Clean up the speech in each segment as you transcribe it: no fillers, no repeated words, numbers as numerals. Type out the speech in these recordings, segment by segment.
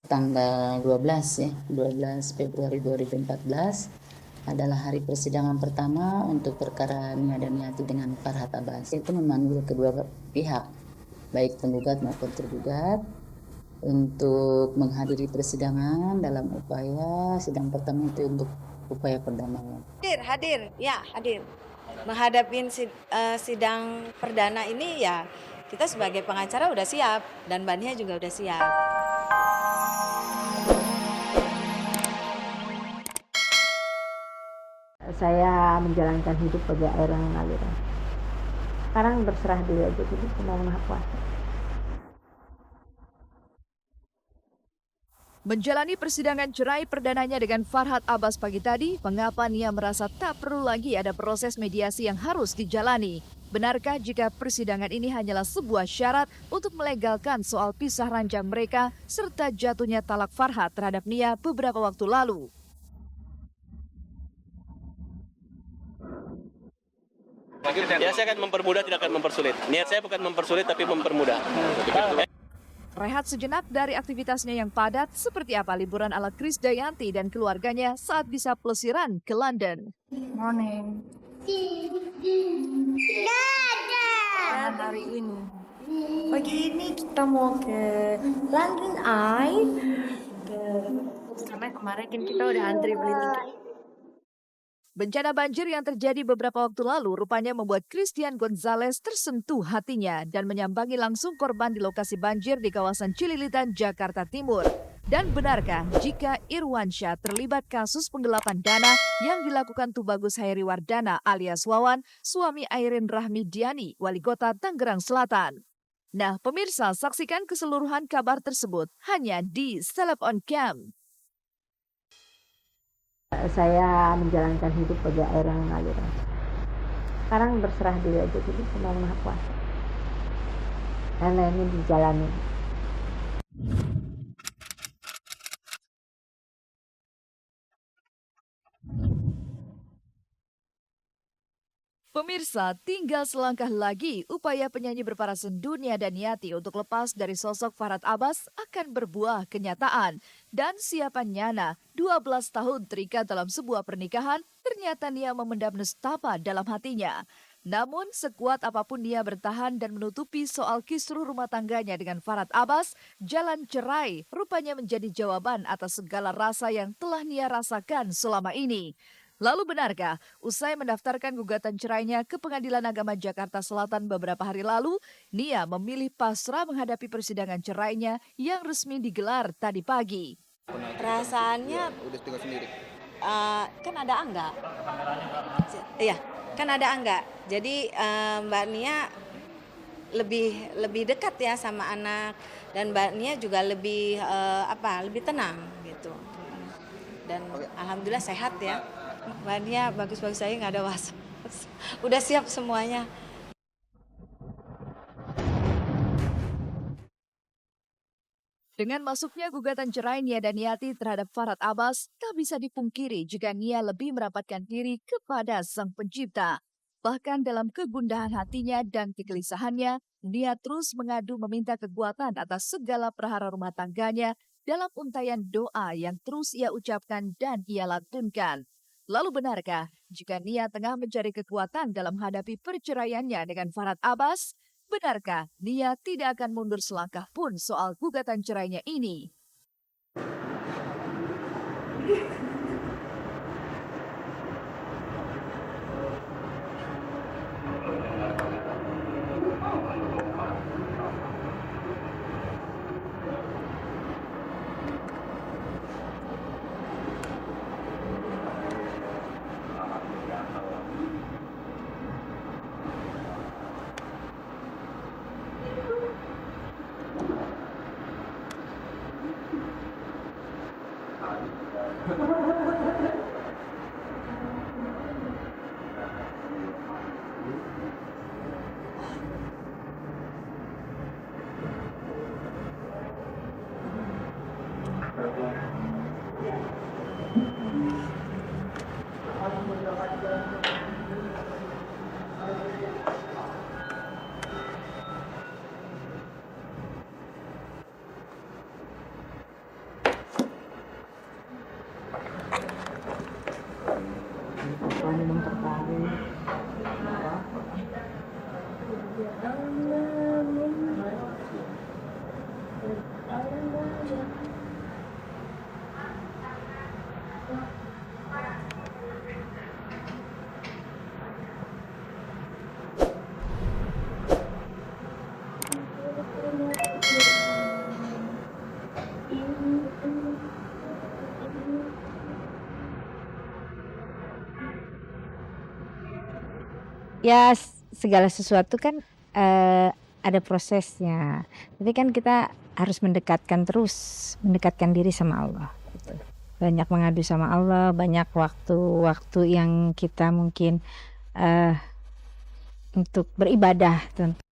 Tanggal 12 ya, 12 Februari 2014 adalah hari persidangan pertama untuk perkara Nia Daniati dengan Farhat Abbas. Itu memanggil kedua pihak, baik penggugat maupun tergugat, untuk menghadiri persidangan dalam upaya sidang pertama itu untuk upaya perdamaian. Hadir, ya hadir. Menghadapi sidang perdana ini ya kita sebagai pengacara udah siap dan Mbak Nia juga udah siap. Saya menjalankan hidup bagi air yang mengalir. Sekarang berserah diri aja dulu sama Maha Kuasa. Menjalani persidangan cerai perdananya dengan Farhat Abbas pagi tadi, mengapa Nia merasa tak perlu lagi ada proses mediasi yang harus dijalani? Benarkah jika persidangan ini hanyalah sebuah syarat untuk melegalkan soal pisah ranjang mereka serta jatuhnya talak Farhat terhadap Nia beberapa waktu lalu? Ya, saya akan mempermudah, tidak akan mempersulit. Niat saya bukan mempersulit, tapi mempermudah. Rehat sejenak dari aktivitasnya yang padat, seperti apa liburan ala Krisdayanti dan keluarganya saat bisa pelesiran ke London. Morning. Hari ini. Pagi ini kita mau ke London Eye. Karena kemarin kan kita udah antri beli tiket. Bencana banjir yang terjadi beberapa waktu lalu rupanya membuat Christian Gonzalez tersentuh hatinya dan menyambangi langsung korban di lokasi banjir di kawasan Cililitan, Jakarta Timur. Dan benarkah jika Irwansyah terlibat kasus penggelapan dana yang dilakukan Tubagus Hairiwardana alias Wawan, suami Airin Rahmidiani, wali kota Tangerang Selatan? Nah, pemirsa, saksikan keseluruhan kabar tersebut hanya di Celeb on Cam. Saya menjalankan hidup bagi air yang mengalir. Sekarang berserah diri aja dulu sama Maha Kuasa. Dan lainnya dijalani. Pemirsa, tinggal selangkah lagi upaya penyanyi berparasan Nia Daniati untuk lepas dari sosok Farhat Abbas akan berbuah kenyataan. Dan siapa nyana, 12 tahun terikat dalam sebuah pernikahan, ternyata Nia memendam nestapa dalam hatinya. Namun sekuat apapun Nia bertahan dan menutupi soal kisruh rumah tangganya dengan Farhat Abbas, jalan cerai rupanya menjadi jawaban atas segala rasa yang telah Nia rasakan selama ini. Lalu benarkah, usai mendaftarkan gugatan cerainya ke Pengadilan Agama Jakarta Selatan beberapa hari lalu, Nia memilih pasrah menghadapi persidangan cerainya yang resmi digelar tadi pagi. Perasaannya kan ada Angga. Iya, kan ada Angga. Jadi Mbak Nia lebih dekat ya sama anak dan Mbak Nia juga lebih tenang gitu. Dan alhamdulillah sehat ya. Mbak Nia bagus-bagus aja, nggak ada was-was. Udah siap semuanya. Dengan masuknya gugatan cerai Nia Daniati terhadap Farhat Abbas, tak bisa dipungkiri jika Nia lebih merapatkan diri kepada Sang Pencipta. Bahkan dalam kegundahan hatinya dan kegelisahannya, Nia terus mengadu meminta kekuatan atas segala perhara rumah tangganya dalam untayan doa yang terus ia ucapkan dan ia lantunkan. Lalu benarkah jika Nia tengah mencari kekuatan dalam menghadapi perceraiannya dengan Farhat Abbas? Benarkah Nia tidak akan mundur selangkah pun soal gugatan cerainya ini? Ya segala sesuatu kan ada prosesnya. Tapi kan kita harus mendekatkan diri sama Allah. Gitu. Banyak mengadu sama Allah, banyak waktu-waktu yang kita mungkin untuk beribadah. Tentu.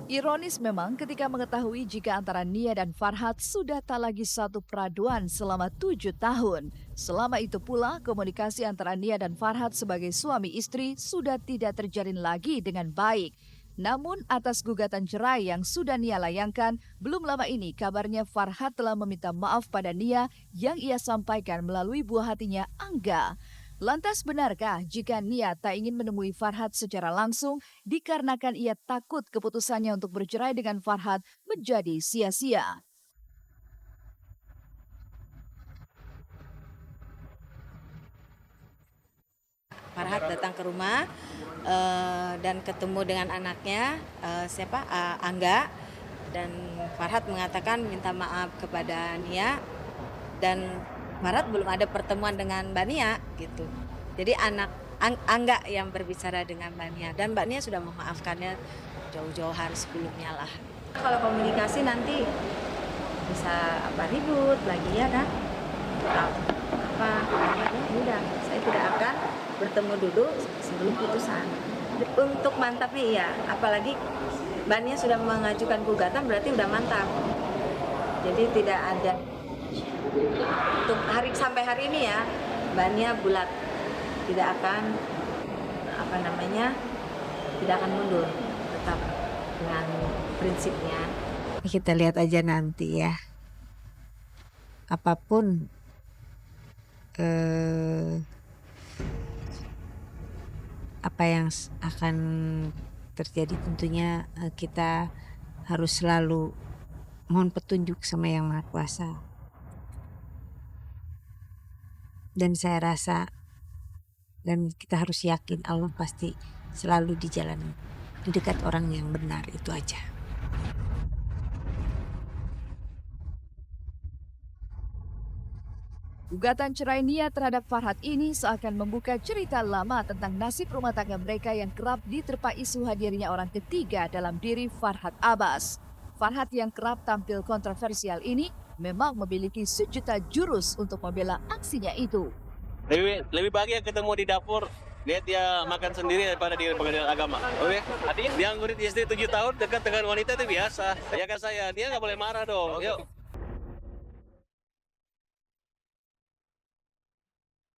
Ironis memang ketika mengetahui jika antara Nia dan Farhad sudah tak lagi satu peraduan selama 7 tahun. Selama itu pula komunikasi antara Nia dan Farhad sebagai suami istri sudah tidak terjalin lagi dengan baik. Namun atas gugatan cerai yang sudah Nia layangkan, belum lama ini kabarnya Farhad telah meminta maaf pada Nia yang ia sampaikan melalui buah hatinya Angga. Lantas benarkah jika Nia tak ingin menemui Farhad secara langsung dikarenakan ia takut keputusannya untuk bercerai dengan Farhad menjadi sia-sia? Farhad datang ke rumah dan ketemu dengan anaknya Angga, dan Farhad mengatakan minta maaf kepada Nia, dan Farhad belum ada pertemuan dengan Mbak Nia gitu. Jadi Angga yang berbicara dengan Mbak Nia, dan Mbak Nia sudah memaafkannya jauh-jauh hari sebelumnya lah. Kalau komunikasi nanti bisa ribut lagi ya kan? Udah, saya tidak akan bertemu dulu sebelum putusan. Untuk mantapnya iya, apalagi Mbak Nia sudah mengajukan gugatan berarti udah mantap. Jadi tidak ada. Untuk sampai hari ini ya, Mbak Nia bulat, tidak akan tidak akan mundur, tetap dengan prinsipnya. Kita lihat aja nanti ya, apapun apa yang akan terjadi, tentunya kita harus selalu mohon petunjuk sama Yang Maha Kuasa. Dan saya rasa, dan kita harus yakin Allah pasti selalu di dekat orang yang benar, itu aja. Gugatan cerai Nia terhadap Farhad ini seakan membuka cerita lama tentang nasib rumah tangga mereka yang kerap diterpa isu hadirnya orang ketiga dalam diri Farhad Abbas. Farhad yang kerap tampil kontroversial ini memang memiliki sejuta jurus untuk membela aksinya itu. Lebih bahagia ketemu di dapur, lihat dia makan sendiri daripada di pengadilan agama. Oke? Artinya dia ngurut istri 7 tahun dekat dengan wanita itu biasa. Ya kan saya, dia nggak boleh marah dong. Yuk.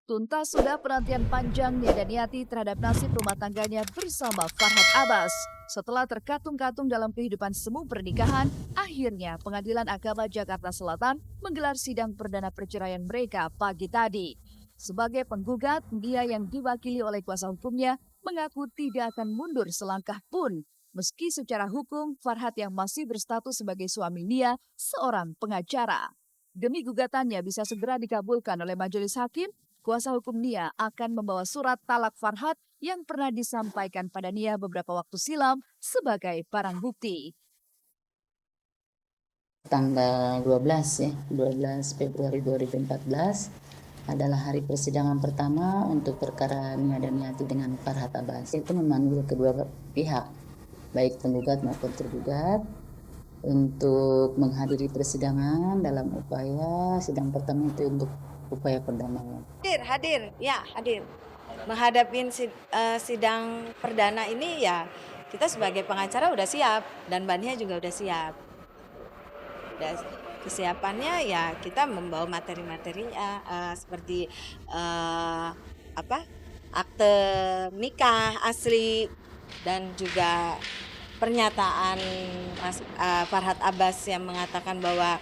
Tuntas sudah penantian panjang Nia Daniati terhadap nasib rumah tangganya bersama Farhad Abbas. Setelah terkatung-katung dalam kehidupan semu pernikahan, akhirnya Pengadilan Agama Jakarta Selatan menggelar sidang perdana perceraian mereka pagi tadi. Sebagai penggugat, Nia yang diwakili oleh kuasa hukumnya mengaku tidak akan mundur selangkah pun. Meski secara hukum, Farhad yang masih berstatus sebagai suami Nia seorang pengacara. Demi gugatannya bisa segera dikabulkan oleh majelis hakim, kuasa hukum Nia akan membawa surat talak Farhad yang pernah disampaikan pada Nia beberapa waktu silam sebagai barang bukti. Tanggal 12 Februari 2014 adalah hari persidangan pertama untuk perkara Nia Daniati dengan Farhad Abbas. Itu memanggil kedua pihak, baik penggugat maupun tergugat, untuk menghadiri persidangan dalam upaya sidang pertama itu untuk upaya perdamaian. Hadir. Menghadapi sidang perdana ini ya, kita sebagai pengacara udah siap, dan Mbak Nia juga udah siap. Kesiapannya ya kita membawa materi-materinya seperti akte nikah asli, dan juga pernyataan Farhad Abbas yang mengatakan bahwa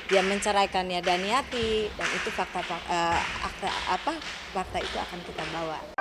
dia menceraikannya Daniati, dan itu fakta itu akan kita bawa.